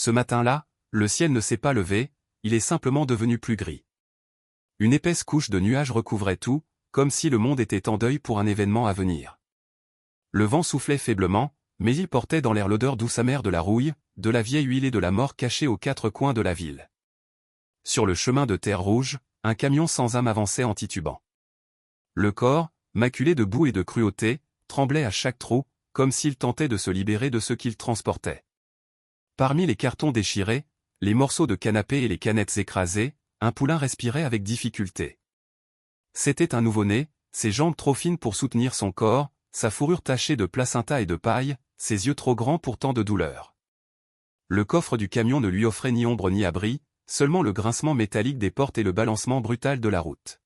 Ce matin-là, le ciel ne s'est pas levé, il est simplement devenu plus gris. Une épaisse couche de nuages recouvrait tout, comme si le monde était en deuil pour un événement à venir. Le vent soufflait faiblement, mais il portait dans l'air l'odeur douce amère de la rouille, de la vieille huile et de la mort cachée aux quatre coins de la ville. Sur le chemin de terre rouge, un camion sans âme avançait en titubant. Le corps, maculé de boue et de cruauté, tremblait à chaque trou, comme s'il tentait de se libérer de ce qu'il transportait. Parmi les cartons déchirés, les morceaux de canapé et les canettes écrasées, un poulain respirait avec difficulté. C'était un nouveau-né, ses jambes trop fines pour soutenir son corps, sa fourrure tachée de placenta et de paille, ses yeux trop grands pour tant de douleur. Le coffre du camion ne lui offrait ni ombre ni abri, seulement le grincement métallique des portes et le balancement brutal de la route.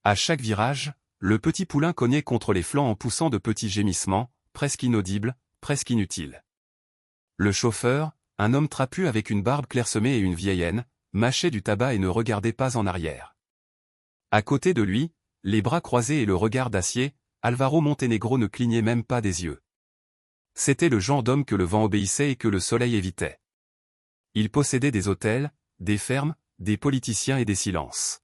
À chaque virage, le petit poulain cognait contre les flancs en poussant de petits gémissements, presque inaudibles, presque inutiles. Le chauffeur, un homme trapu avec une barbe clairsemée et une vieille haine, mâchait du tabac et ne regardait pas en arrière. À côté de lui, les bras croisés et le regard d'acier, Alvaro Montenegro ne clignait même pas des yeux. C'était le genre d'homme que le vent obéissait et que le soleil évitait. Il possédait des hôtels, des fermes, des politiciens et des silences.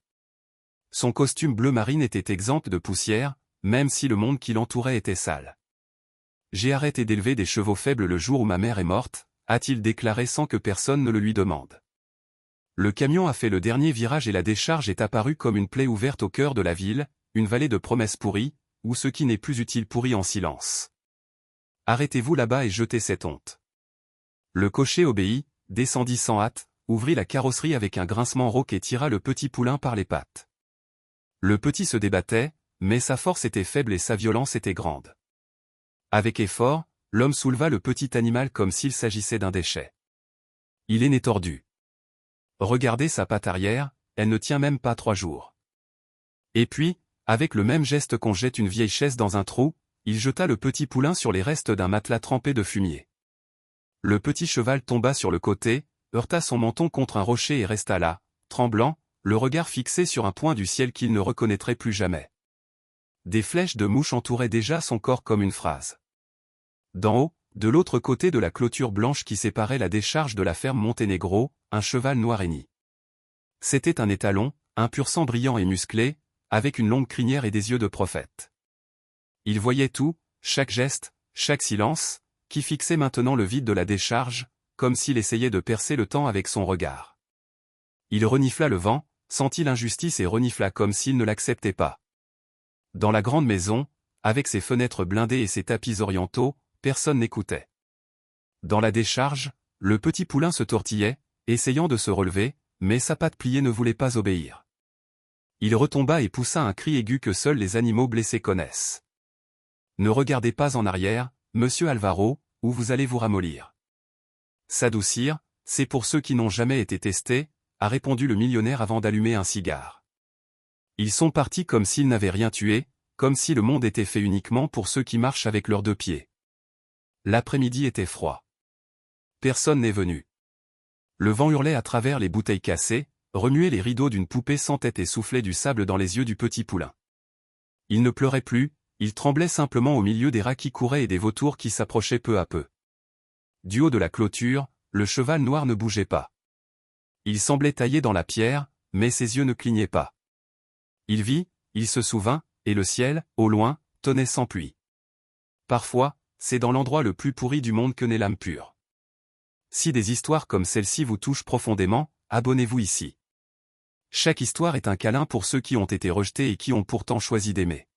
Son costume bleu marine était exempt de poussière, même si le monde qui l'entourait était sale. « J'ai arrêté d'élever des chevaux faibles le jour où ma mère est morte », a-t-il déclaré sans que personne ne le lui demande. Le camion a fait le dernier virage et la décharge est apparue comme une plaie ouverte au cœur de la ville, une vallée de promesses pourries, où ce qui n'est plus utile pourrit en silence. Arrêtez-vous là-bas et jetez cette honte. Le cocher obéit, descendit sans hâte, ouvrit la carrosserie avec un grincement rauque et tira le petit poulain par les pattes. Le petit se débattait, mais sa force était faible et sa violence était grande. Avec effort, l'homme souleva le petit animal comme s'il s'agissait d'un déchet. Il est né tordu. Regardez sa patte arrière, elle ne tient même pas 3 jours. Et puis, avec le même geste qu'on jette une vieille chaise dans un trou, il jeta le petit poulain sur les restes d'un matelas trempé de fumier. Le petit cheval tomba sur le côté, heurta son menton contre un rocher et resta là, tremblant, le regard fixé sur un point du ciel qu'il ne reconnaîtrait plus jamais. Des flèches de mouches entouraient déjà son corps comme une phrase. D'en haut, de l'autre côté de la clôture blanche qui séparait la décharge de la ferme Montenegro, un cheval noir hennit. C'était un étalon, un pur sang brillant et musclé, avec une longue crinière et des yeux de prophète. Il voyait tout, chaque geste, chaque silence, qui fixait maintenant le vide de la décharge, comme s'il essayait de percer le temps avec son regard. Il renifla le vent, sentit l'injustice et renifla comme s'il ne l'acceptait pas. Dans la grande maison, avec ses fenêtres blindées et ses tapis orientaux, personne n'écoutait. Dans la décharge, le petit poulain se tortillait, essayant de se relever, mais sa patte pliée ne voulait pas obéir. Il retomba et poussa un cri aigu que seuls les animaux blessés connaissent. Ne regardez pas en arrière, monsieur Alvaro, ou vous allez vous ramollir. S'adoucir, c'est pour ceux qui n'ont jamais été testés, a répondu le millionnaire avant d'allumer un cigare. Ils sont partis comme s'ils n'avaient rien tué, comme si le monde était fait uniquement pour ceux qui marchent avec leurs 2 pieds. L'après-midi était froid. Personne n'est venu. Le vent hurlait à travers les bouteilles cassées, remuait les rideaux d'une poupée sans tête et soufflait du sable dans les yeux du petit poulain. Il ne pleurait plus, il tremblait simplement au milieu des rats qui couraient et des vautours qui s'approchaient peu à peu. Du haut de la clôture, le cheval noir ne bougeait pas. Il semblait taillé dans la pierre, mais ses yeux ne clignaient pas. Il vit, il se souvint, et le ciel, au loin, tonnait sans pluie. Parfois, c'est dans l'endroit le plus pourri du monde que naît l'âme pure. Si des histoires comme celle-ci vous touchent profondément, abonnez-vous ici. Chaque histoire est un câlin pour ceux qui ont été rejetés et qui ont pourtant choisi d'aimer.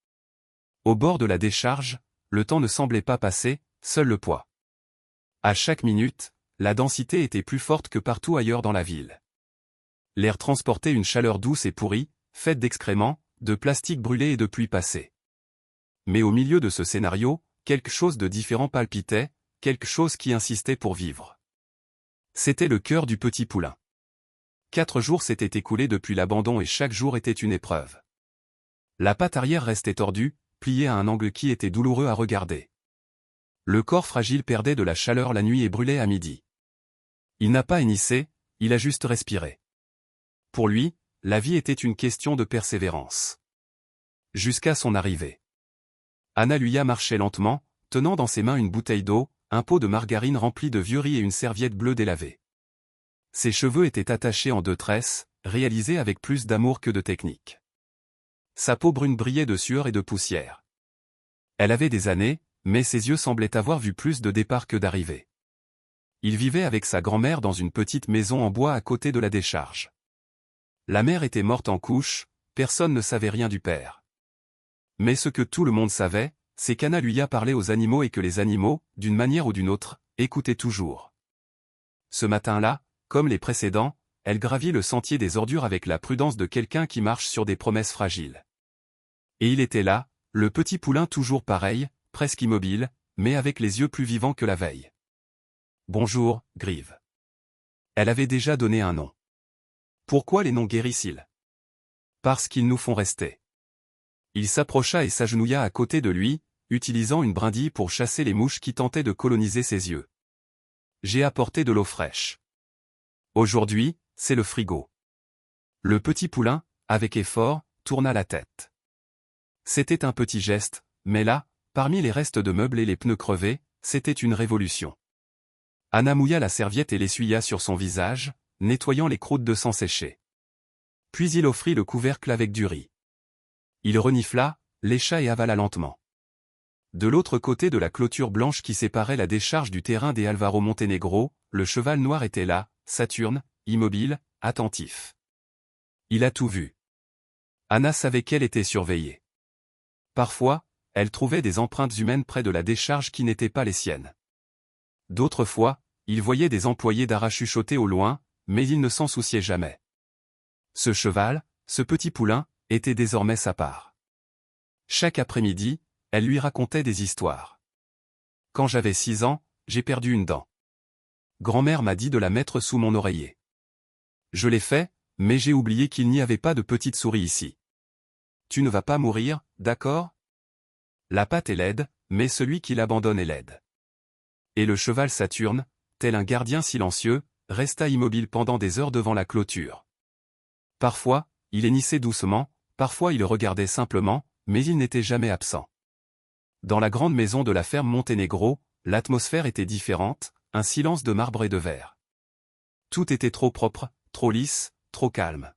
Au bord de la décharge, le temps ne semblait pas passer, seul le poids. À chaque minute, la densité était plus forte que partout ailleurs dans la ville. L'air transportait une chaleur douce et pourrie, faite d'excréments, de plastique brûlé et de pluie passée. Mais au milieu de ce scénario, quelque chose de différent palpitait, quelque chose qui insistait pour vivre. C'était le cœur du petit poulain. 4 jours s'étaient écoulés depuis l'abandon et chaque jour était une épreuve. La patte arrière restait tordue, pliée à un angle qui était douloureux à regarder. Le corps fragile perdait de la chaleur la nuit et brûlait à midi. Il n'a pas hennissé, il a juste respiré. Pour lui, la vie était une question de persévérance. Jusqu'à son arrivée. Anna Luya marchait lentement, tenant dans ses mains une bouteille d'eau, un pot de margarine rempli de vieux riz et une serviette bleue délavée. Ses cheveux étaient attachés en 2 tresses, réalisés avec plus d'amour que de technique. Sa peau brune brillait de sueur et de poussière. Elle avait des années, mais ses yeux semblaient avoir vu plus de départs que d'arrivées. Il vivait avec sa grand-mère dans une petite maison en bois à côté de la décharge. La mère était morte en couche, personne ne savait rien du père. Mais ce que tout le monde savait, c'est qu'Anna lui a parlé aux animaux et que les animaux, d'une manière ou d'une autre, écoutaient toujours. Ce matin-là, comme les précédents, elle gravit le sentier des ordures avec la prudence de quelqu'un qui marche sur des promesses fragiles. Et il était là, le petit poulain toujours pareil, presque immobile, mais avec les yeux plus vivants que la veille. Bonjour, Grive. Elle avait déjà donné un nom. Pourquoi les noms guérissent-ils? Parce qu'ils nous font rester. Il s'approcha et s'agenouilla à côté de lui, utilisant une brindille pour chasser les mouches qui tentaient de coloniser ses yeux. J'ai apporté de l'eau fraîche. Aujourd'hui, c'est le frigo. Le petit poulain, avec effort, tourna la tête. C'était un petit geste, mais là, parmi les restes de meubles et les pneus crevés, c'était une révolution. Anna mouilla la serviette et l'essuya sur son visage, nettoyant les croûtes de sang séchées. Puis il offrit le couvercle avec du riz. Il renifla, lécha et avala lentement. De l'autre côté de la clôture blanche qui séparait la décharge du terrain des Alvaro Montenegro, le cheval noir était là, Saturne, immobile, attentif. Il a tout vu. Anna savait qu'elle était surveillée. Parfois, elle trouvait des empreintes humaines près de la décharge qui n'étaient pas les siennes. D'autres fois, il voyait des employés d'Ara chuchoter au loin, mais il ne s'en souciait jamais. Ce cheval, ce petit poulain, était désormais sa part. Chaque après-midi, elle lui racontait des histoires. Quand j'avais 6 ans, j'ai perdu une dent. Grand-mère m'a dit de la mettre sous mon oreiller. Je l'ai fait, mais j'ai oublié qu'il n'y avait pas de petite souris ici. Tu ne vas pas mourir, d'accord? La patte est laide, mais celui qui l'abandonne est laide. Et le cheval Saturne, tel un gardien silencieux, resta immobile pendant des heures devant la clôture. Parfois, il hennissait doucement, parfois il regardait simplement, mais il n'était jamais absent. Dans la grande maison de la ferme Montenegro, l'atmosphère était différente, un silence de marbre et de verre. Tout était trop propre, trop lisse, trop calme.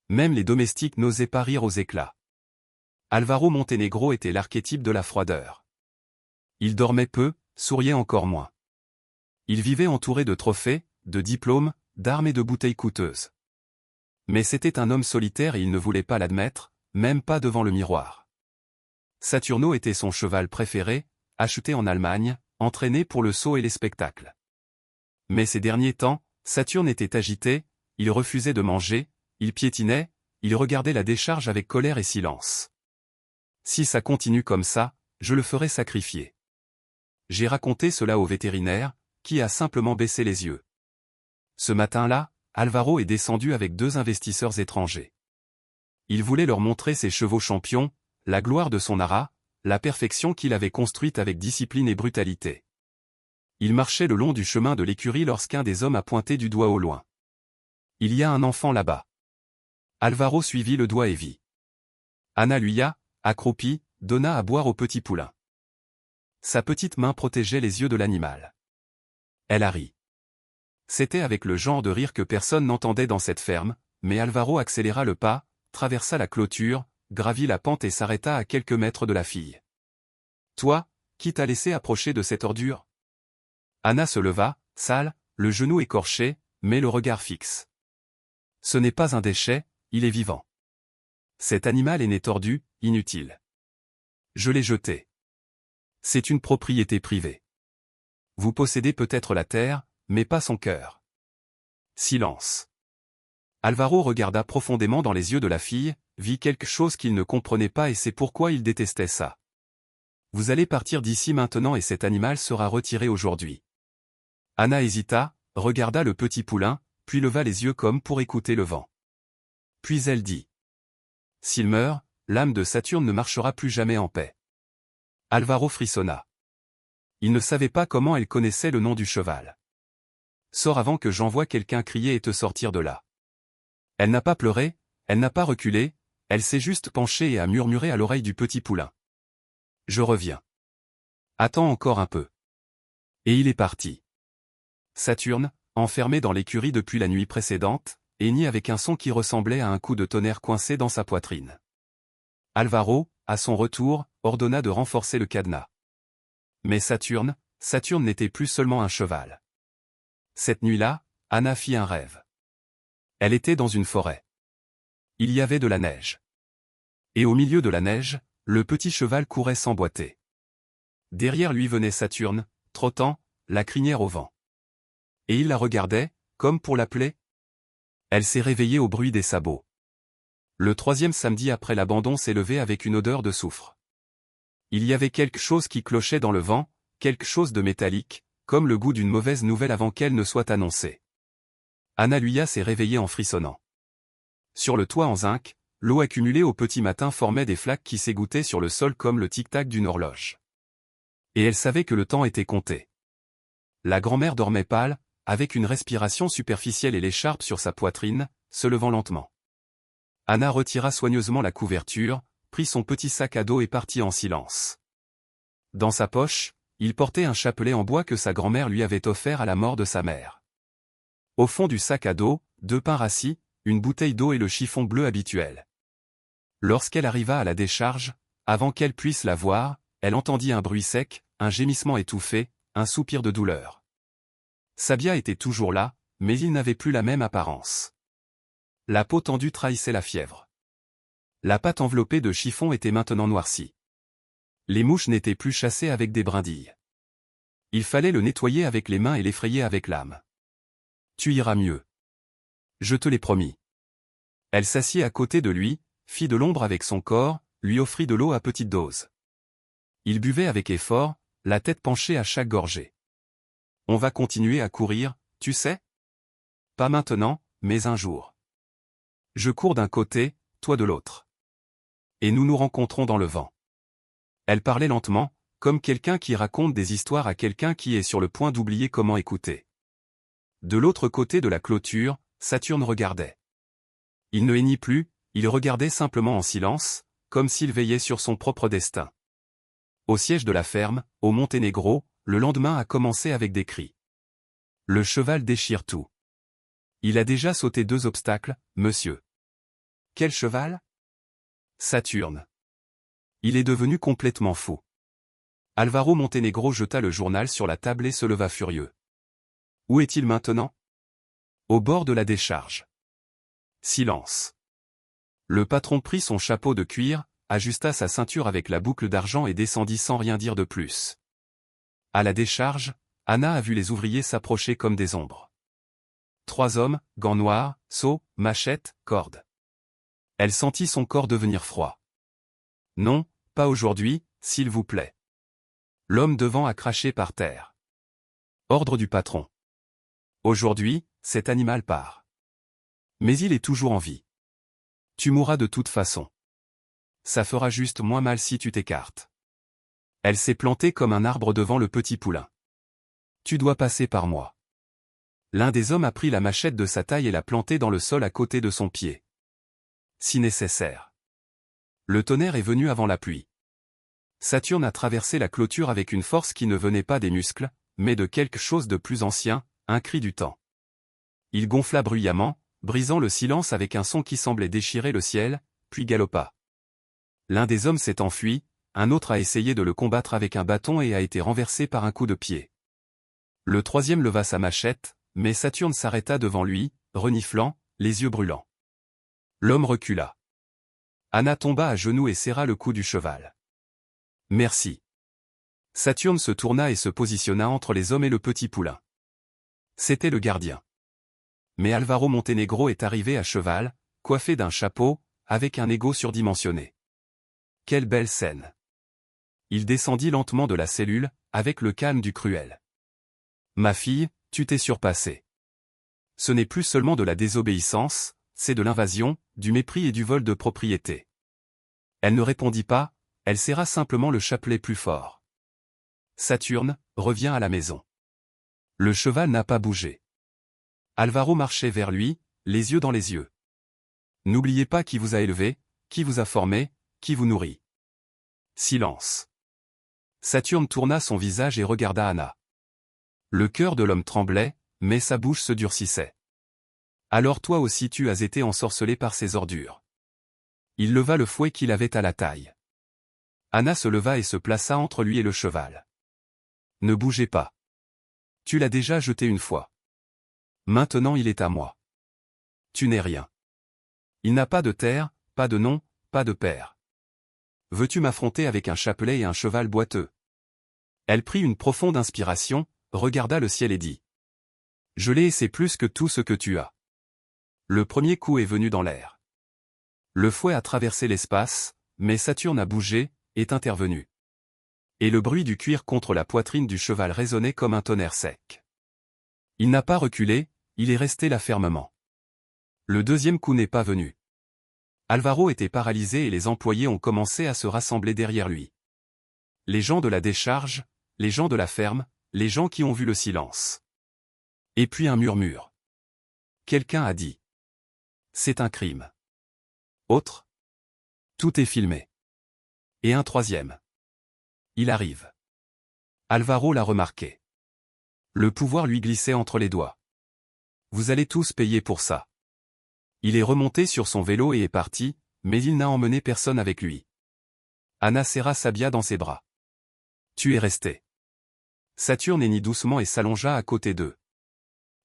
Même les domestiques n'osaient pas rire aux éclats. Alvaro Montenegro était l'archétype de la froideur. Il dormait peu, souriait encore moins. Il vivait entouré de trophées, de diplômes, d'armes et de bouteilles coûteuses. Mais c'était un homme solitaire et il ne voulait pas l'admettre, même pas devant le miroir. Saturno était son cheval préféré, acheté en Allemagne, entraîné pour le saut et les spectacles. Mais ces derniers temps, Saturne était agité, il refusait de manger, il piétinait, il regardait la décharge avec colère et silence. Si ça continue comme ça, je le ferai sacrifier. J'ai raconté cela au vétérinaire, qui a simplement baissé les yeux. Ce matin-là, Alvaro est descendu avec 2 investisseurs étrangers. Il voulait leur montrer ses chevaux champions, la gloire de son Ara, la perfection qu'il avait construite avec discipline et brutalité. Il marchait le long du chemin de l'écurie lorsqu'un des hommes a pointé du doigt au loin. Il y a un enfant là-bas. Alvaro suivit le doigt et vit. Anna lui accroupie, donna à boire au petit poulain. Sa petite main protégeait les yeux de l'animal. Elle a ri. C'était avec le genre de rire que personne n'entendait dans cette ferme, mais Alvaro accéléra le pas, traversa la clôture, gravit la pente et s'arrêta à quelques mètres de la fille. « Toi, qui t'a laissé approcher de cette ordure ?» Anna se leva, sale, le genou écorché, mais le regard fixe. « Ce n'est pas un déchet, il est vivant. Cet animal est né tordu, inutile. Je l'ai jeté. C'est une propriété privée. Vous possédez peut-être la terre, mais pas son cœur. » Silence. Alvaro regarda profondément dans les yeux de la fille, vit quelque chose qu'il ne comprenait pas et c'est pourquoi il détestait ça. « Vous allez partir d'ici maintenant et cet animal sera retiré aujourd'hui. » Anna hésita, regarda le petit poulain, puis leva les yeux comme pour écouter le vent. Puis elle dit. « S'il meurt, l'âme de Saturne ne marchera plus jamais en paix. » Alvaro frissonna. Il ne savait pas comment elle connaissait le nom du cheval. « Sors avant que j'envoie quelqu'un crier et te sortir de là. » Elle n'a pas pleuré, elle n'a pas reculé, elle s'est juste penchée et a murmuré à l'oreille du petit poulain. « Je reviens. Attends encore un peu. » Et il est parti. Saturne, enfermé dans l'écurie depuis la nuit précédente, hennit avec un son qui ressemblait à un coup de tonnerre coincé dans sa poitrine. Alvaro, à son retour, ordonna de renforcer le cadenas. Mais Saturne n'était plus seulement un cheval. Cette nuit-là, Anna fit un rêve. Elle était dans une forêt. Il y avait de la neige. Et au milieu de la neige, le petit cheval courait sans boiter. Derrière lui venait Saturne, trottant, la crinière au vent. Et il la regardait, comme pour l'appeler. Elle s'est réveillée au bruit des sabots. Le 3e samedi après l'abandon s'est levé avec une odeur de soufre. Il y avait quelque chose qui clochait dans le vent, quelque chose de métallique, comme le goût d'une mauvaise nouvelle avant qu'elle ne soit annoncée. Anna Luya s'est réveillée en frissonnant. Sur le toit en zinc, l'eau accumulée au petit matin formait des flaques qui s'égouttaient sur le sol comme le tic-tac d'une horloge. Et elle savait que le temps était compté. La grand-mère dormait pâle, avec une respiration superficielle et l'écharpe sur sa poitrine, se levant lentement. Anna retira soigneusement la couverture, prit son petit sac à dos et partit en silence. Dans sa poche, il portait un chapelet en bois que sa grand-mère lui avait offert à la mort de sa mère. Au fond du sac à dos, 2 pains rassis, une bouteille d'eau et le chiffon bleu habituel. Lorsqu'elle arriva à la décharge, avant qu'elle puisse la voir, elle entendit un bruit sec, un gémissement étouffé, un soupir de douleur. Sabia était toujours là, mais il n'avait plus la même apparence. La peau tendue trahissait la fièvre. La pâte enveloppée de chiffon était maintenant noircie. Les mouches n'étaient plus chassées avec des brindilles. Il fallait le nettoyer avec les mains et l'effrayer avec l'âme. Tu iras mieux. Je te l'ai promis. Elle s'assit à côté de lui, fit de l'ombre avec son corps, lui offrit de l'eau à petite dose. Il buvait avec effort, la tête penchée à chaque gorgée. On va continuer à courir, tu sais? Pas maintenant, mais un jour. Je cours d'un côté, toi de l'autre. Et nous nous rencontrons dans le vent. Elle parlait lentement, comme quelqu'un qui raconte des histoires à quelqu'un qui est sur le point d'oublier comment écouter. De l'autre côté de la clôture, Saturne regardait. Il ne hennit plus, il regardait simplement en silence, comme s'il veillait sur son propre destin. Au siège de la ferme, au Monténégro, le lendemain a commencé avec des cris. Le cheval déchire tout. Il a déjà sauté 2 obstacles, monsieur. Quel cheval? Saturne. Il est devenu complètement fou. Alvaro Monténégro jeta le journal sur la table et se leva furieux. Où est-il maintenant? Au bord de la décharge. Silence. Le patron prit son chapeau de cuir, ajusta sa ceinture avec la boucle d'argent et descendit sans rien dire de plus. À la décharge, Anna a vu les ouvriers s'approcher comme des ombres. 3 hommes, gants noirs, seaux, machettes, cordes. Elle sentit son corps devenir froid. Non, pas aujourd'hui, s'il vous plaît. L'homme devant a craché par terre. Ordre du patron. Aujourd'hui, cet animal part. Mais il est toujours en vie. Tu mourras de toute façon. Ça fera juste moins mal si tu t'écartes. Elle s'est plantée comme un arbre devant le petit poulain. Tu dois passer par moi. L'un des hommes a pris la machette de sa taille et l'a plantée dans le sol à côté de son pied. Si nécessaire. Le tonnerre est venu avant la pluie. Saturne a traversé la clôture avec une force qui ne venait pas des muscles, mais de quelque chose de plus ancien, un cri du temps. Il gonfla bruyamment, brisant le silence avec un son qui semblait déchirer le ciel, puis galopa. L'un des hommes s'est enfui, un autre a essayé de le combattre avec un bâton et a été renversé par un coup de pied. Le 3e leva sa machette, mais Saturne s'arrêta devant lui, reniflant, les yeux brûlants. L'homme recula. Anna tomba à genoux et serra le cou du cheval. Merci. Saturne se tourna et se positionna entre les hommes et le petit poulain. C'était le gardien. Mais Alvaro Monténégro est arrivé à cheval, coiffé d'un chapeau, avec un ego surdimensionné. Quelle belle scène. Il descendit lentement de la cellule, avec le calme du cruel. Ma fille, tu t'es surpassée. Ce n'est plus seulement de la désobéissance, c'est de l'invasion, du mépris et du vol de propriété. Elle ne répondit pas, elle serra simplement le chapelet plus fort. Saturne, reviens à la maison. Le cheval n'a pas bougé. Alvaro marchait vers lui, les yeux dans les yeux. N'oubliez pas qui vous a élevé, qui vous a formé, qui vous nourrit. Silence. Saturne tourna son visage et regarda Anna. Le cœur de l'homme tremblait, mais sa bouche se durcissait. Alors toi aussi tu as été ensorcelé par ces ordures. Il leva le fouet qu'il avait à la taille. Anna se leva et se plaça entre lui et le cheval. Ne bougez pas. Tu l'as déjà jeté une fois. Maintenant il est à moi. Tu n'es rien. Il n'a pas de terre, pas de nom, pas de père. Veux-tu m'affronter avec un chapelet et un cheval boiteux? Elle prit une profonde inspiration, regarda le ciel et dit. Je l'ai et c'est plus que tout ce que tu as. Le premier coup est venu dans l'air. Le fouet a traversé l'espace, mais Saturne a bougé, est intervenu. Et le bruit du cuir contre la poitrine du cheval résonnait comme un tonnerre sec. Il n'a pas reculé, il est resté là fermement. Le deuxième coup n'est pas venu. Alvaro était paralysé et les employés ont commencé à se rassembler derrière lui. Les gens de la décharge, les gens de la ferme, les gens qui ont vu le silence. Et puis un murmure. Quelqu'un a dit. C'est un crime. Autre. Tout est filmé. Et un troisième. Il arrive. Alvaro l'a remarqué. Le pouvoir lui glissait entre les doigts. Vous allez tous payer pour ça. Il est remonté sur son vélo et est parti, mais il n'a emmené personne avec lui. Anna serra Sabia dans ses bras. Tu es resté. Saturne hennit doucement et s'allongea à côté d'eux.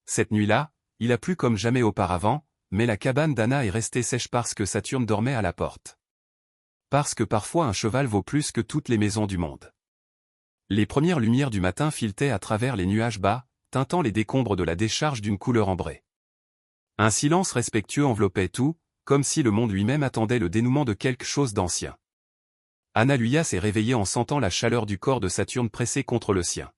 Cette nuit-là, il a plu comme jamais auparavant, mais la cabane d'Anna est restée sèche parce que Saturne dormait à la porte. Parce que parfois un cheval vaut plus que toutes les maisons du monde. Les premières lumières du matin filetaient à travers les nuages bas, teintant les décombres de la décharge d'une couleur ambrée. Un silence respectueux enveloppait tout, comme si le monde lui-même attendait le dénouement de quelque chose d'ancien. Anna Luya s'est réveillée en sentant la chaleur du corps de Saturne pressé contre le sien.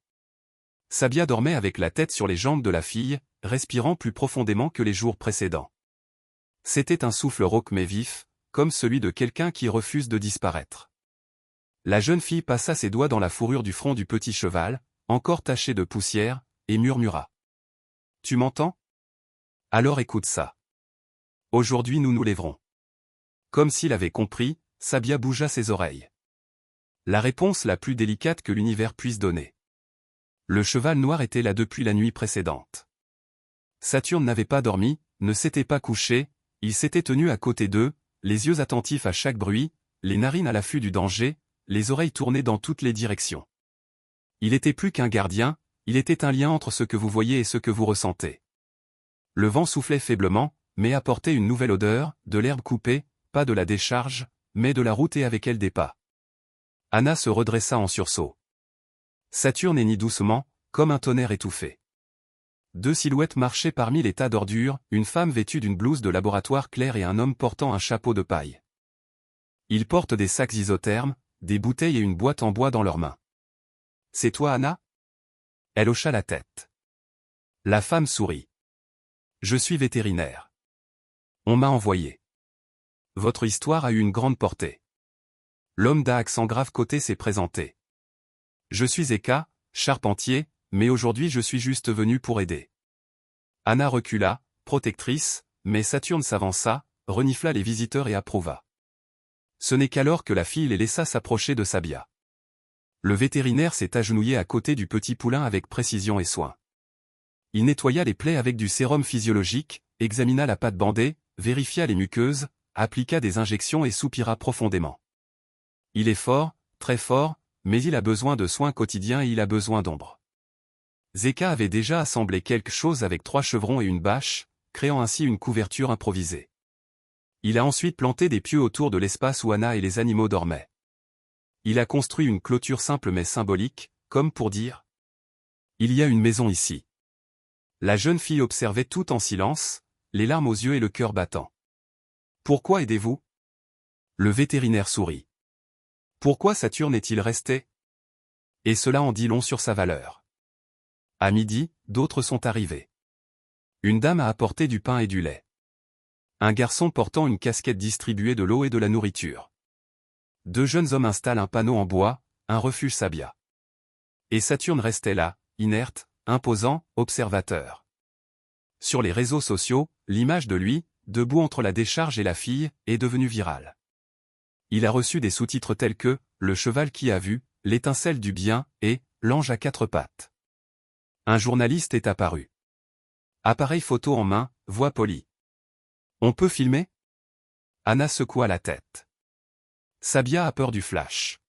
Sabia dormait avec la tête sur les jambes de la fille, respirant plus profondément que les jours précédents. C'était un souffle rauque mais vif, comme celui de quelqu'un qui refuse de disparaître. La jeune fille passa ses doigts dans la fourrure du front du petit cheval, encore taché de poussière, et murmura. « Tu m'entends? Alors écoute ça. Aujourd'hui nous nous lèverons. » Comme s'il avait compris, Sabia bougea ses oreilles. La réponse la plus délicate que l'univers puisse donner. Le cheval noir était là depuis la nuit précédente. Saturne n'avait pas dormi, ne s'était pas couché, il s'était tenu à côté d'eux, les yeux attentifs à chaque bruit, les narines à l'affût du danger, les oreilles tournées dans toutes les directions. Il était plus qu'un gardien, il était un lien entre ce que vous voyez et ce que vous ressentez. Le vent soufflait faiblement, mais apportait une nouvelle odeur, de l'herbe coupée, pas de la décharge, mais de la route et avec elle des pas. Anna se redressa en sursaut. Saturne hennit doucement, comme un tonnerre étouffé. Deux silhouettes marchaient parmi les tas d'ordures, une femme vêtue d'une blouse de laboratoire claire et un homme portant un chapeau de paille. Ils portent des sacs isothermes, des bouteilles et une boîte en bois dans leurs mains. « C'est toi Anna ?» Elle hocha la tête. La femme sourit. « Je suis vétérinaire. On m'a envoyé. Votre histoire a eu une grande portée. » L'homme d'un accent grave côté s'est présenté. « Je suis Eka, charpentier, mais aujourd'hui je suis juste venu pour aider. » Anna recula, protectrice, mais Saturne s'avança, renifla les visiteurs et approuva. Ce n'est qu'alors que la fille les laissa s'approcher de Sabia. Le vétérinaire s'est agenouillé à côté du petit poulain avec précision et soin. Il nettoya les plaies avec du sérum physiologique, examina la patte bandée, vérifia les muqueuses, appliqua des injections et soupira profondément. Il est fort, très fort, mais il a besoin de soins quotidiens et il a besoin d'ombre. Zeka avait déjà assemblé quelque chose avec 3 chevrons et une bâche, créant ainsi une couverture improvisée. Il a ensuite planté des pieux autour de l'espace où Anna et les animaux dormaient. Il a construit une clôture simple mais symbolique, comme pour dire « Il y a une maison ici ». La jeune fille observait tout en silence, les larmes aux yeux et le cœur battant. « Pourquoi aidez-vous » Le vétérinaire sourit. « Pourquoi Saturne est-il resté ?» Et cela en dit long sur sa valeur. À midi, d'autres sont arrivés. Une dame a apporté du pain et du lait. Un garçon portant une casquette distribuait de l'eau et de la nourriture. 2 jeunes hommes installent un panneau en bois, un refuge Sabia. Et Saturne restait là, inerte, imposant, observateur. Sur les réseaux sociaux, l'image de lui, debout entre la décharge et la fille, est devenue virale. Il a reçu des sous-titres tels que « Le cheval qui a vu »,« L'étincelle du bien » et « L'ange à 4 pattes ». Un journaliste est apparu. Appareil photo en main, voix polie. On peut filmer? Anna secoua la tête. Sabia a peur du flash.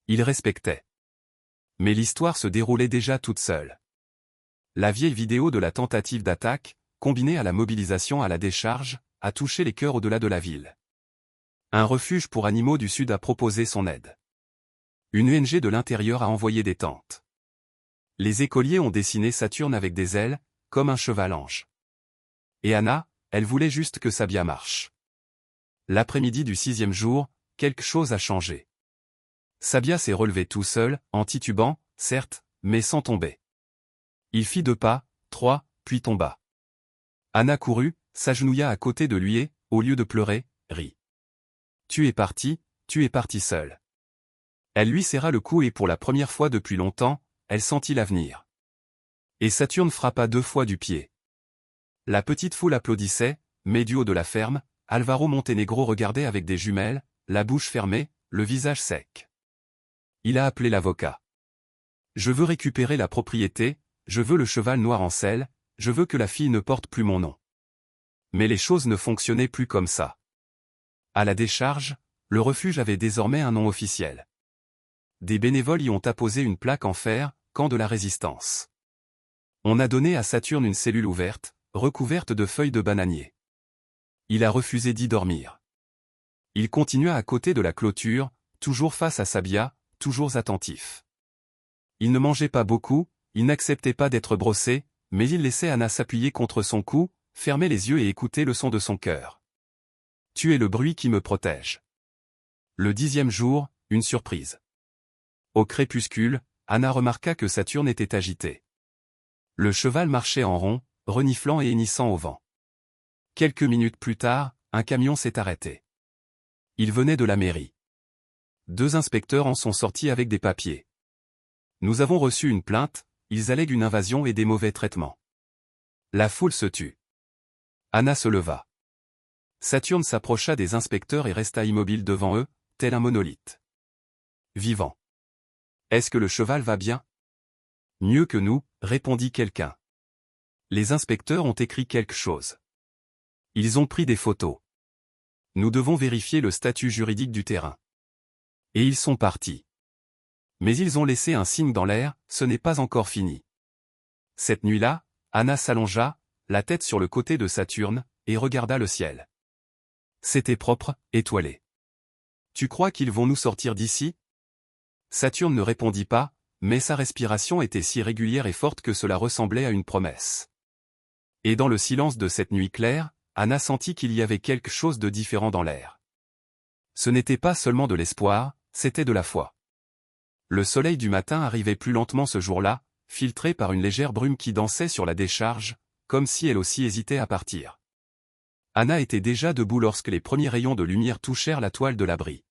Il respectait. Mais l'histoire se déroulait déjà toute seule. La vieille vidéo de la tentative d'attaque, combinée à la mobilisation à la décharge, a touché les cœurs au-delà de la ville. Un refuge pour animaux du Sud a proposé son aide. Une ONG de l'intérieur a envoyé des tentes. Les écoliers ont dessiné Saturne avec des ailes, comme un cheval ange. Et Anna, elle voulait juste que Sabia marche. L'après-midi du 6e jour, quelque chose a changé. Sabia s'est relevé tout seul, en titubant, certes, mais sans tomber. Il fit 2 pas, 3, puis tomba. Anna courut, s'agenouilla à côté de lui et, au lieu de pleurer, rit. Tu es parti seul. Elle lui serra le cou et pour la première fois depuis longtemps, elle sentit l'avenir. Et Saturne frappa 2 fois du pied. La petite foule applaudissait, mais du haut de la ferme, Alvaro Montenegro regardait avec des jumelles, la bouche fermée, le visage sec. Il a appelé l'avocat. Je veux récupérer la propriété, je veux le cheval noir en selle, je veux que la fille ne porte plus mon nom. Mais les choses ne fonctionnaient plus comme ça. À la décharge, le refuge avait désormais un nom officiel. Des bénévoles y ont apposé une plaque en fer, camp de la résistance. On a donné à Saturne une cellule ouverte, recouverte de feuilles de bananier. Il a refusé d'y dormir. Il continua à côté de la clôture, toujours face à Sabia, toujours attentif. Il ne mangeait pas beaucoup, il n'acceptait pas d'être brossé, mais il laissait Anna s'appuyer contre son cou, fermer les yeux et écouter le son de son cœur. Tu es le bruit qui me protège. Le 10e jour, une surprise. Au crépuscule, Anna remarqua que Saturne était agité. Le cheval marchait en rond, reniflant et hennissant au vent. Quelques minutes plus tard, un camion s'est arrêté. Il venait de la mairie. 2 inspecteurs en sont sortis avec des papiers. Nous avons reçu une plainte, ils allèguent une invasion et des mauvais traitements. La foule se tut. Anna se leva. Saturne s'approcha des inspecteurs et resta immobile devant eux, tel un monolithe. Vivant. Est-ce que le cheval va bien? Mieux que nous, répondit quelqu'un. Les inspecteurs ont écrit quelque chose. Ils ont pris des photos. Nous devons vérifier le statut juridique du terrain. Et ils sont partis. Mais ils ont laissé un signe dans l'air, ce n'est pas encore fini. Cette nuit-là, Anna s'allongea, la tête sur le côté de Saturne, et regarda le ciel. C'était propre, étoilé. Tu crois qu'ils vont nous sortir d'ici? Saturne ne répondit pas, mais sa respiration était si régulière et forte que cela ressemblait à une promesse. Et dans le silence de cette nuit claire, Anna sentit qu'il y avait quelque chose de différent dans l'air. Ce n'était pas seulement de l'espoir, c'était de la foi. Le soleil du matin arrivait plus lentement ce jour-là, filtré par une légère brume qui dansait sur la décharge, comme si elle aussi hésitait à partir. Anna était déjà debout lorsque les premiers rayons de lumière touchèrent la toile de l'abri.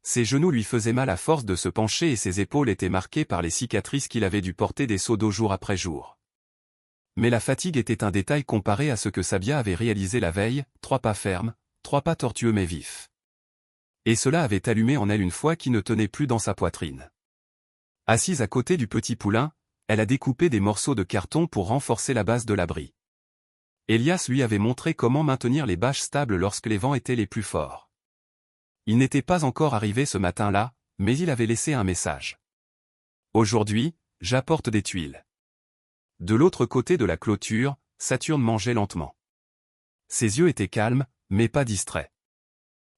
Ses genoux lui faisaient mal à force de se pencher et ses épaules étaient marquées par les cicatrices qu'il avait dû porter des seaux d'eau jour après jour. Mais la fatigue était un détail comparé à ce que Sabia avait réalisé la veille, 3 pas fermes, 3 pas tortueux mais vifs. Et cela avait allumé en elle une foi qui ne tenait plus dans sa poitrine. Assise à côté du petit poulain, elle a découpé des morceaux de carton pour renforcer la base de l'abri. Elias lui avait montré comment maintenir les bâches stables lorsque les vents étaient les plus forts. Il n'était pas encore arrivé ce matin-là, mais il avait laissé un message. Aujourd'hui, j'apporte des tuiles. De l'autre côté de la clôture, Saturne mangeait lentement. Ses yeux étaient calmes, mais pas distraits.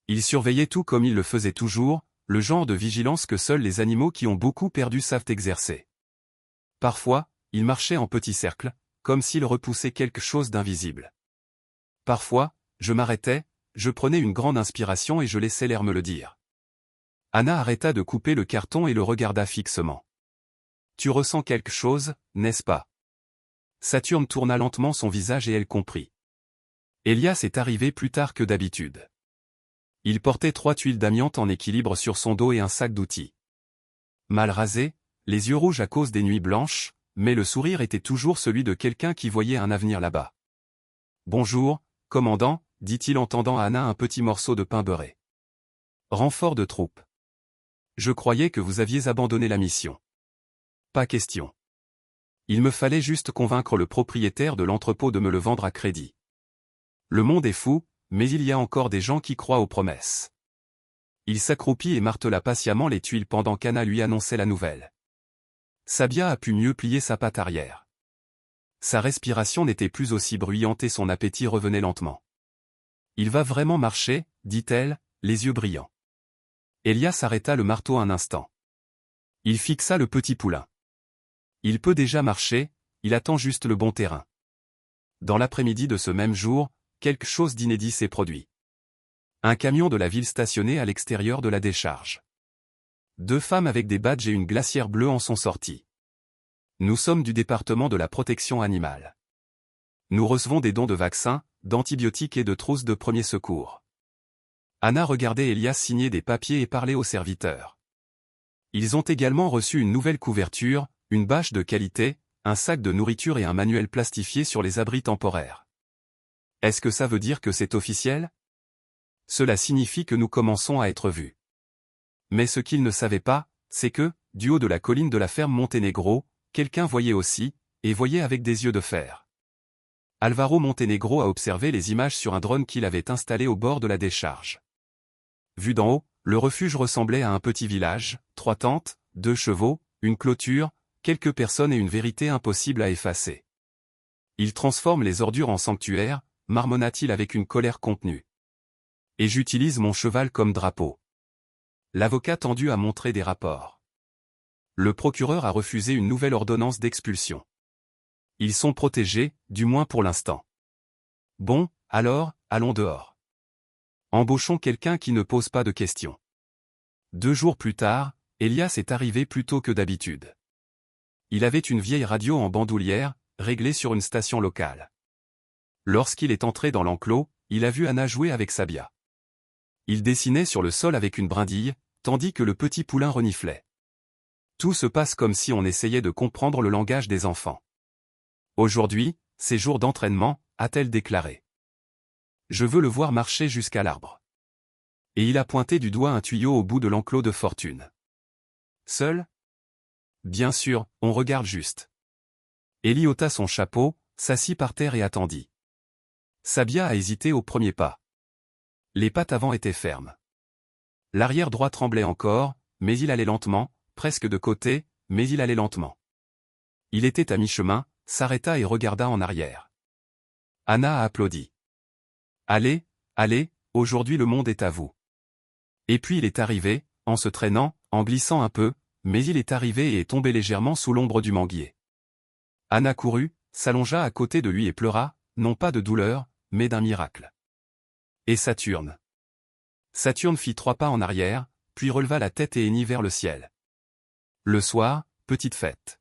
Il surveillait tout comme il le faisait toujours, le genre de vigilance que seuls les animaux qui ont beaucoup perdu savent exercer. Parfois, il marchait en petits cercles, comme s'il repoussait quelque chose d'invisible. Parfois, je m'arrêtais, je prenais une grande inspiration et je laissais l'air me le dire. Anna arrêta de couper le carton et le regarda fixement. Tu ressens quelque chose, n'est-ce pas? Saturne tourna lentement son visage et elle comprit. Elias est arrivé plus tard que d'habitude. Il portait 3 tuiles d'amiante en équilibre sur son dos et un sac d'outils. Mal rasé, les yeux rouges à cause des nuits blanches, mais le sourire était toujours celui de quelqu'un qui voyait un avenir là-bas. Bonjour, commandant, dit-il en tendant à Anna un petit morceau de pain beurré. Renfort de troupes. Je croyais que vous aviez abandonné la mission. Pas question. Il me fallait juste convaincre le propriétaire de l'entrepôt de me le vendre à crédit. Le monde est fou, mais il y a encore des gens qui croient aux promesses. Il s'accroupit et martela patiemment les tuiles pendant qu'Anna lui annonçait la nouvelle. Sabia a pu mieux plier sa patte arrière. Sa respiration n'était plus aussi bruyante et son appétit revenait lentement. Il va vraiment marcher, dit-elle, les yeux brillants. Elia s'arrêta le marteau un instant. Il fixa le petit poulain. Il peut déjà marcher, il attend juste le bon terrain. Dans l'après-midi de ce même jour, quelque chose d'inédit s'est produit. Un camion de la ville stationnait à l'extérieur de la décharge. 2 femmes avec des badges et une glacière bleue en sont sorties. Nous sommes du département de la protection animale. Nous recevons des dons de vaccins, d'antibiotiques et de trousses de premiers secours. Anna regardait Elias signer des papiers et parler aux serviteurs. Ils ont également reçu une nouvelle couverture, une bâche de qualité, un sac de nourriture et un manuel plastifié sur les abris temporaires. Est-ce que ça veut dire que c'est officiel? Cela signifie que nous commençons à être vus. Mais ce qu'ils ne savaient pas, c'est que, du haut de la colline de la ferme Montenegro, quelqu'un voyait aussi, et voyait avec des yeux de fer. Alvaro Montenegro a observé les images sur un drone qu'il avait installé au bord de la décharge. Vu d'en haut, le refuge ressemblait à un petit village, 3 tentes, 2 chevaux, une clôture, quelques personnes et une vérité impossible à effacer. Il transforme les ordures en sanctuaire, marmonna-t-il avec une colère contenue. Et j'utilise mon cheval comme drapeau. L'avocat tendu a montré des rapports. Le procureur a refusé une nouvelle ordonnance d'expulsion. Ils sont protégés, du moins pour l'instant. Bon, alors, allons dehors. Embauchons quelqu'un qui ne pose pas de questions. 2 jours plus tard, Elias est arrivé plus tôt que d'habitude. Il avait une vieille radio en bandoulière, réglée sur une station locale. Lorsqu'il est entré dans l'enclos, il a vu Anna jouer avec Sabia. Il dessinait sur le sol avec une brindille, tandis que le petit poulain reniflait. Tout se passe comme si on essayait de comprendre le langage des enfants. Aujourd'hui, c'est jour d'entraînement, a-t-elle déclaré. Je veux le voir marcher jusqu'à l'arbre. Et il a pointé du doigt un tuyau au bout de l'enclos de Fortune. Seul? Bien sûr, on regarde juste. Ellie ôta son chapeau, s'assit par terre et attendit. Sabia a hésité au premier pas. Les pattes avant étaient fermes. L'arrière droit tremblait encore, mais il allait lentement, presque de côté, mais il allait lentement. Il était à mi-chemin, s'arrêta et regarda en arrière. Anna a applaudi. Allez, allez, aujourd'hui le monde est à vous. Et puis il est arrivé, en se traînant, en glissant un peu, mais il est arrivé et est tombé légèrement sous l'ombre du manguier. Anna courut, s'allongea à côté de lui et pleura, non pas de douleur, mais d'un miracle. Et Saturne. Saturne fit 3 pas en arrière, puis releva la tête et hennit vers le ciel. Le soir, petite fête.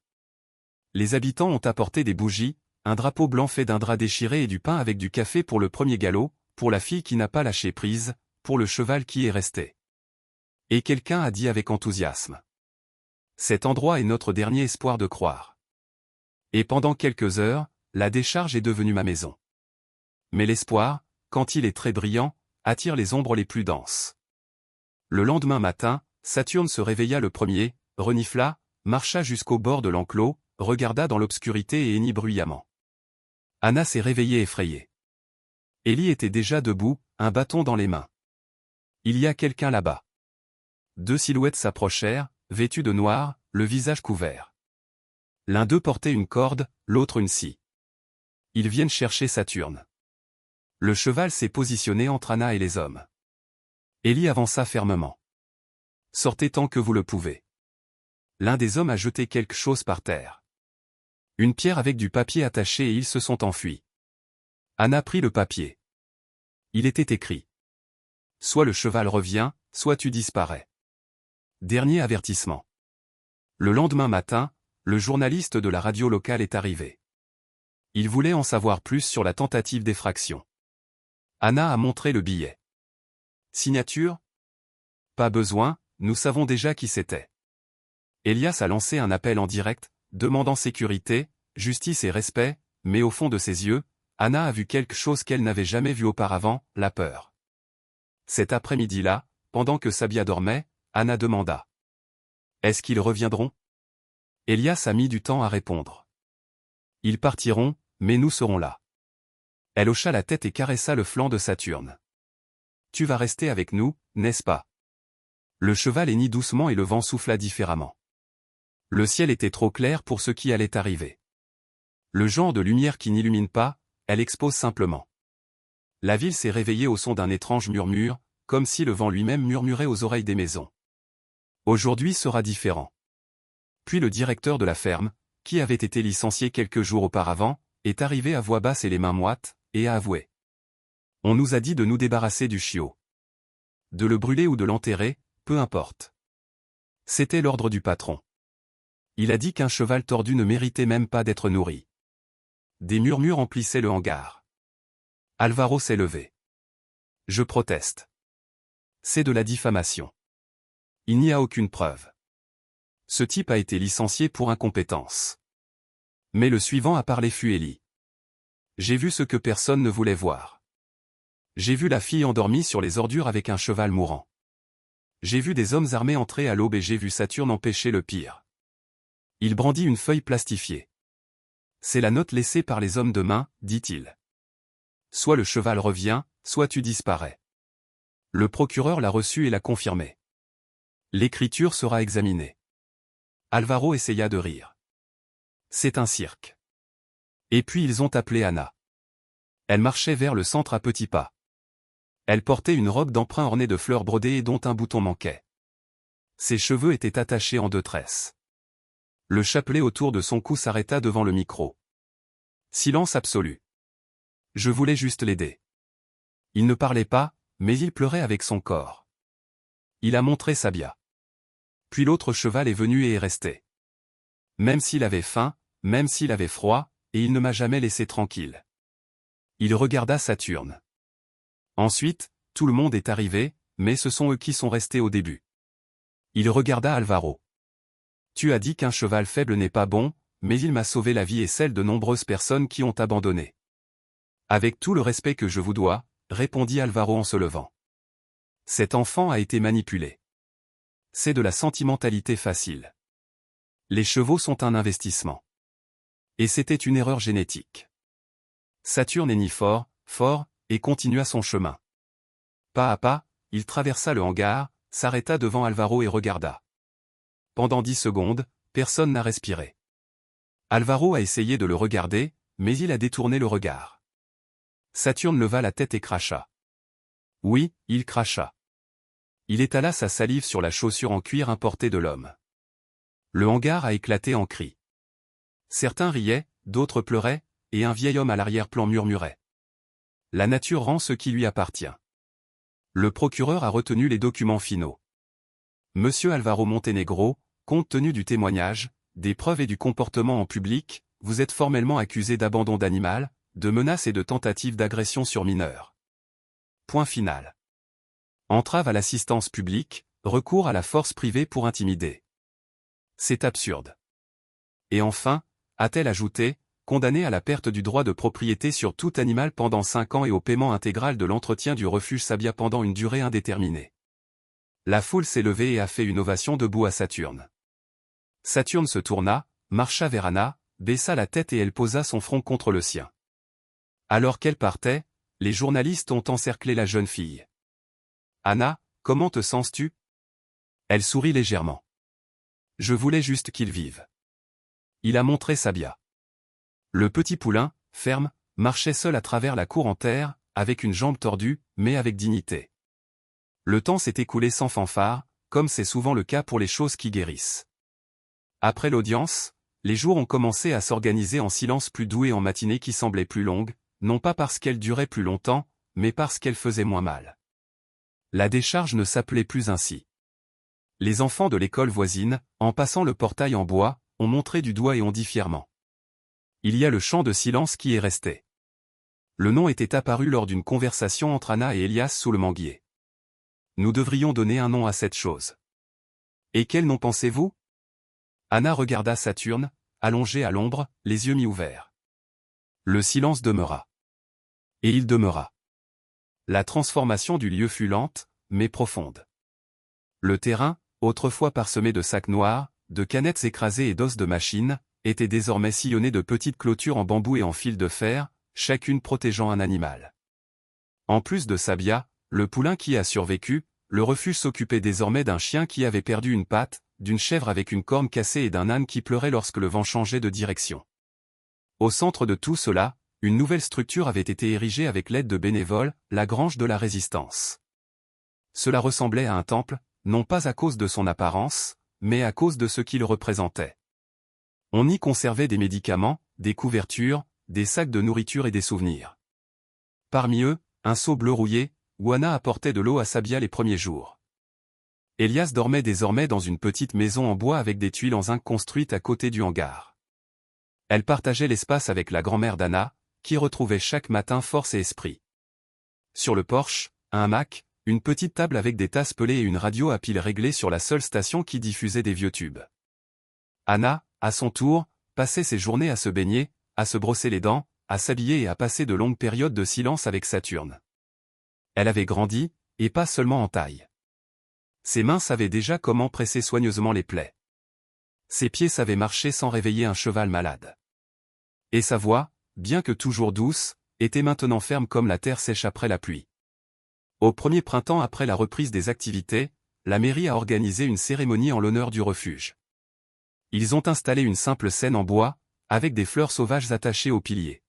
Les habitants ont apporté des bougies, un drapeau blanc fait d'un drap déchiré et du pain avec du café pour le premier galop, pour la fille qui n'a pas lâché prise, pour le cheval qui est resté. Et quelqu'un a dit avec enthousiasme. Cet endroit est notre dernier espoir de croire. Et pendant quelques heures, la décharge est devenue ma maison. Mais l'espoir, quand il est très brillant, attire les ombres les plus denses. Le lendemain matin, Saturne se réveilla le premier, renifla, marcha jusqu'au bord de l'enclos, regarda dans l'obscurité et hennit bruyamment. Anna s'est réveillée effrayée. Ellie était déjà debout, un bâton dans les mains. Il y a quelqu'un là-bas. 2 silhouettes s'approchèrent, vêtues de noir, le visage couvert. L'un d'eux portait une corde, l'autre une scie. Ils viennent chercher Saturne. Le cheval s'est positionné entre Anna et les hommes. Ellie avança fermement. Sortez tant que vous le pouvez. L'un des hommes a jeté quelque chose par terre. Une pierre avec du papier attaché et ils se sont enfuis. Anna prit le papier. Il était écrit. Soit le cheval revient, soit tu disparais. Dernier avertissement. Le lendemain matin, le journaliste de la radio locale est arrivé. Il voulait en savoir plus sur la tentative d'effraction. Anna a montré le billet. Signature? Pas besoin, nous savons déjà qui c'était. Elias a lancé un appel en direct, demandant sécurité, justice et respect, mais au fond de ses yeux, Anna a vu quelque chose qu'elle n'avait jamais vu auparavant, la peur. Cet après-midi-là, pendant que Sabia dormait, Anna demanda. Est-ce qu'ils reviendront? Elias a mis du temps à répondre. Ils partiront, mais nous serons là. Elle hocha la tête et caressa le flanc de Saturne. Tu vas rester avec nous, n'est-ce pas? Le cheval hennit doucement et le vent souffla différemment. Le ciel était trop clair pour ce qui allait arriver. Le genre de lumière qui n'illumine pas, elle expose simplement. La ville s'est réveillée au son d'un étrange murmure, comme si le vent lui-même murmurait aux oreilles des maisons. Aujourd'hui sera différent. Puis le directeur de la ferme, qui avait été licencié quelques jours auparavant, est arrivé à voix basse et les mains moites, et a avoué. On nous a dit de nous débarrasser du chiot. De le brûler ou de l'enterrer, peu importe. C'était l'ordre du patron. Il a dit qu'un cheval tordu ne méritait même pas d'être nourri. Des murmures emplissaient le hangar. Alvaro s'est levé. Je proteste. C'est de la diffamation. Il n'y a aucune preuve. Ce type a été licencié pour incompétence. Mais le suivant à parler fut Ellie. J'ai vu ce que personne ne voulait voir. J'ai vu la fille endormie sur les ordures avec un cheval mourant. J'ai vu des hommes armés entrer à l'aube et j'ai vu Saturne empêcher le pire. Il brandit une feuille plastifiée. C'est la note laissée par les hommes de main, dit-il. Soit le cheval revient, soit tu disparais. Le procureur l'a reçu et l'a confirmé. L'écriture sera examinée. Alvaro essaya de rire. C'est un cirque. Et puis ils ont appelé Anna. Elle marchait vers le centre à petits pas. Elle portait une robe d'emprunt ornée de fleurs brodées et dont un bouton manquait. Ses cheveux étaient attachés en 2 tresses. Le chapelet autour de son cou s'arrêta devant le micro. Silence absolu. Je voulais juste l'aider. Il ne parlait pas, mais il pleurait avec son corps. Il a montré Sabia. Puis l'autre cheval est venu et est resté. Même s'il avait faim, même s'il avait froid, et il ne m'a jamais laissé tranquille. Il regarda Saturne. Ensuite, tout le monde est arrivé, mais ce sont eux qui sont restés au début. Il regarda Alvaro. Tu as dit qu'un cheval faible n'est pas bon, mais il m'a sauvé la vie et celle de nombreuses personnes qui ont abandonné. Avec tout le respect que je vous dois, répondit Alvaro en se levant. Cet enfant a été manipulé. C'est de la sentimentalité facile. Les chevaux sont un investissement. Et c'était une erreur génétique. Saturne hennit fort, et continua son chemin. Pas à pas, il traversa le hangar, s'arrêta devant Alvaro et regarda. Pendant 10 secondes, personne n'a respiré. Alvaro a essayé de le regarder, mais il a détourné le regard. Saturne leva la tête et cracha. Oui, il cracha. Il étala sa salive sur la chaussure en cuir importée de l'homme. Le hangar a éclaté en cris. Certains riaient, d'autres pleuraient, et un vieil homme à l'arrière-plan murmurait. La nature rend ce qui lui appartient. Le procureur a retenu les documents finaux. Monsieur Alvaro Montenegro, compte tenu du témoignage, des preuves et du comportement en public, vous êtes formellement accusé d'abandon d'animal, de menaces et de tentative d'agression sur mineur. Point final. Entrave à l'assistance publique, recours à la force privée pour intimider. C'est absurde. Et enfin, a-t-elle ajouté, condamné à la perte du droit de propriété sur tout animal pendant 5 ans et au paiement intégral de l'entretien du refuge Sabia pendant une durée indéterminée. La foule s'est levée et a fait une ovation debout à Saturne. Saturne se tourna, marcha vers Anna, baissa la tête et elle posa son front contre le sien. Alors qu'elle partait, les journalistes ont encerclé la jeune fille. Anna, comment te sens-tu? Elle sourit légèrement. Je voulais juste qu'il vive. Il a montré Sabia. Le petit poulain, ferme, marchait seul à travers la cour en terre, avec une jambe tordue, mais avec dignité. Le temps s'est écoulé sans fanfare, comme c'est souvent le cas pour les choses qui guérissent. Après l'audience, les jours ont commencé à s'organiser en silence plus doux et en matinée qui semblait plus longue, non pas parce qu'elle durait plus longtemps, mais parce qu'elle faisait moins mal. La décharge ne s'appelait plus ainsi. Les enfants de l'école voisine, en passant le portail en bois, ont montré du doigt et ont dit fièrement. Il y a le champ de silence qui est resté. Le nom était apparu lors d'une conversation entre Anna et Elias sous le manguier. Nous devrions donner un nom à cette chose. Et quel nom pensez-vous? Anna regarda Saturne, allongé à l'ombre, les yeux mi-ouverts. Le silence demeura. Et il demeura. La transformation du lieu fut lente, mais profonde. Le terrain, autrefois parsemé de sacs noirs, de canettes écrasées et d'os de machines, étaient désormais sillonnées de petites clôtures en bambou et en fil de fer, chacune protégeant un animal. En plus de Sabia, le poulain qui a survécu, le refuge s'occupait désormais d'un chien qui avait perdu une patte, d'une chèvre avec une corne cassée et d'un âne qui pleurait lorsque le vent changeait de direction. Au centre de tout cela, une nouvelle structure avait été érigée avec l'aide de bénévoles, la grange de la Résistance. Cela ressemblait à un temple, non pas à cause de son apparence, mais à cause de ce qu'il représentait. On y conservait des médicaments, des couvertures, des sacs de nourriture et des souvenirs. Parmi eux, un seau bleu rouillé, où Anna apportait de l'eau à Sabia les premiers jours. Elias dormait désormais dans une petite maison en bois avec des tuiles en zinc construites à côté du hangar. Elle partageait l'espace avec la grand-mère d'Anna, qui retrouvait chaque matin force et esprit. Sur le porche, un hamac, une petite table avec des tasses pelées et une radio à pile réglée sur la seule station qui diffusait des vieux tubes. Anna, à son tour, passait ses journées à se baigner, à se brosser les dents, à s'habiller et à passer de longues périodes de silence avec Saturne. Elle avait grandi, et pas seulement en taille. Ses mains savaient déjà comment presser soigneusement les plaies. Ses pieds savaient marcher sans réveiller un cheval malade. Et sa voix, bien que toujours douce, était maintenant ferme comme la terre sèche après la pluie. Au premier printemps après la reprise des activités, la mairie a organisé une cérémonie en l'honneur du refuge. Ils ont installé une simple scène en bois, avec des fleurs sauvages attachées aux piliers.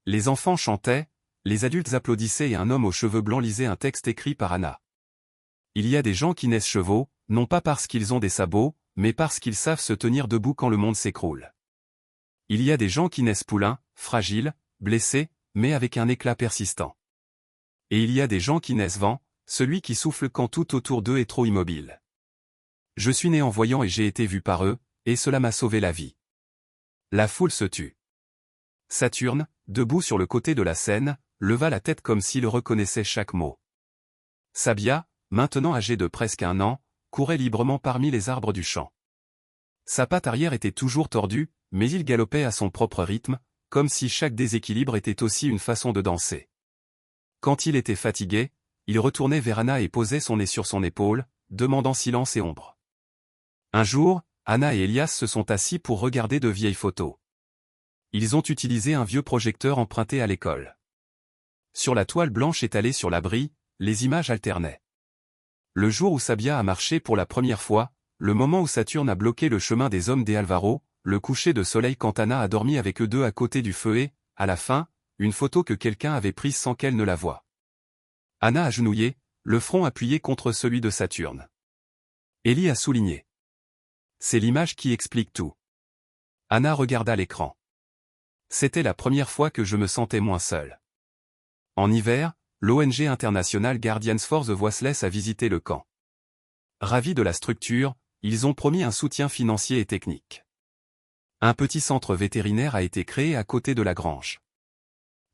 Les enfants chantaient, les adultes applaudissaient et un homme aux cheveux blancs lisait un texte écrit par Anna. Il y a des gens qui naissent chevaux, non pas parce qu'ils ont des sabots, mais parce qu'ils savent se tenir debout quand le monde s'écroule. Il y a des gens qui naissent poulains, fragiles, blessés, mais avec un éclat persistant. Et il y a des gens qui naissent vent, celui qui souffle quand tout autour d'eux est trop immobile. Je suis né en voyant et j'ai été vu par eux, et cela m'a sauvé la vie. La foule se tut. Saturne, debout sur le côté de la scène, leva la tête comme s'il reconnaissait chaque mot. Sabia, maintenant âgée de presque 1 an, courait librement parmi les arbres du champ. Sa patte arrière était toujours tordue, mais il galopait à son propre rythme, comme si chaque déséquilibre était aussi une façon de danser. Quand il était fatigué, il retournait vers Anna et posait son nez sur son épaule, demandant silence et ombre. Un jour, Anna et Elias se sont assis pour regarder de vieilles photos. Ils ont utilisé un vieux projecteur emprunté à l'école. Sur la toile blanche étalée sur l'abri, les images alternaient. Le jour où Sabia a marché pour la première fois, le moment où Saturne a bloqué le chemin des hommes des Alvaro, le coucher de soleil quand Anna a dormi avec eux deux à côté du feu et, à la fin, une photo que quelqu'un avait prise sans qu'elle ne la voie. Anna agenouillée, le front appuyé contre celui de Saturne. Ellie a souligné. C'est l'image qui explique tout. Anna regarda l'écran. C'était la première fois que je me sentais moins seul. En hiver, l'ONG internationale Guardians for the Voiceless a visité le camp. Ravis de la structure, ils ont promis un soutien financier et technique. Un petit centre vétérinaire a été créé à côté de la grange.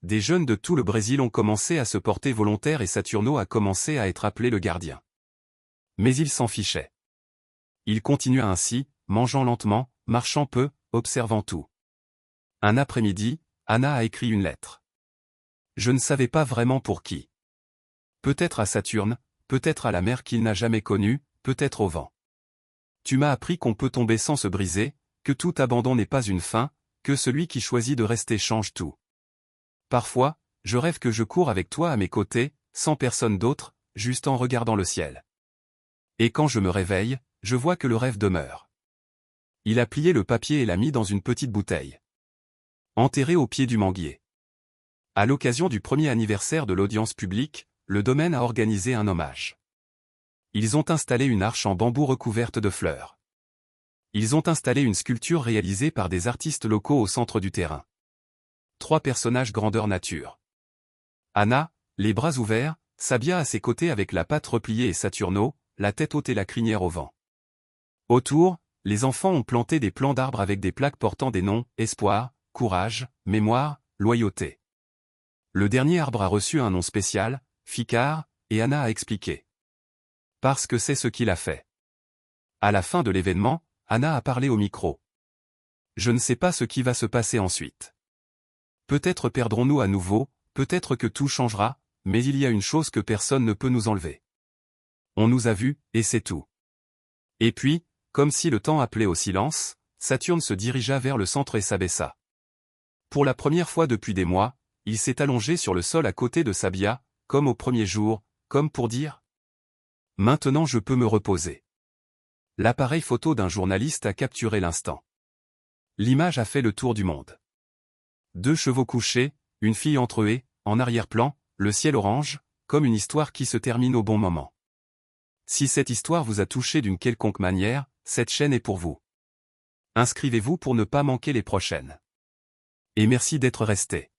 Des jeunes de tout le Brésil ont commencé à se porter volontaires et Saturno a commencé à être appelé le gardien. Mais il s'en fichait. Il continua ainsi, mangeant lentement, marchant peu, observant tout. Un après-midi, Anna a écrit une lettre. Je ne savais pas vraiment pour qui. Peut-être à Saturne, peut-être à la mer qu'il n'a jamais connue, peut-être au vent. Tu m'as appris qu'on peut tomber sans se briser, que tout abandon n'est pas une fin, que celui qui choisit de rester change tout. Parfois, je rêve que je cours avec toi à mes côtés, sans personne d'autre, juste en regardant le ciel. Et quand je me réveille, je vois que le rêve demeure. Il a plié le papier et l'a mis dans une petite bouteille. Enterré au pied du manguier. À l'occasion du premier anniversaire de l'audience publique, le domaine a organisé un hommage. Ils ont installé une arche en bambou recouverte de fleurs. Ils ont installé une sculpture réalisée par des artistes locaux au centre du terrain. 3 personnages grandeur nature. Anna, les bras ouverts, Sabia à ses côtés avec la patte repliée et Saturno, la tête haute et la crinière au vent. Autour, les enfants ont planté des plants d'arbres avec des plaques portant des noms, espoir, courage, mémoire, loyauté. Le dernier arbre a reçu un nom spécial, Ficard, et Anna a expliqué. Parce que c'est ce qu'il a fait. À la fin de l'événement, Anna a parlé au micro. Je ne sais pas ce qui va se passer ensuite. Peut-être perdrons-nous à nouveau, peut-être que tout changera, mais il y a une chose que personne ne peut nous enlever. On nous a vus, et c'est tout. Et puis, comme si le temps appelait au silence, Saturne se dirigea vers le centre et s'abaissa. Pour la première fois depuis des mois, il s'est allongé sur le sol à côté de Sabia, comme au premier jour, comme pour dire « Maintenant je peux me reposer ». L'appareil photo d'un journaliste a capturé l'instant. L'image a fait le tour du monde. 2 chevaux couchés, une fille entre eux et, en arrière-plan, le ciel orange, comme une histoire qui se termine au bon moment. Si cette histoire vous a touché d'une quelconque manière, cette chaîne est pour vous. Inscrivez-vous pour ne pas manquer les prochaines. Et merci d'être resté.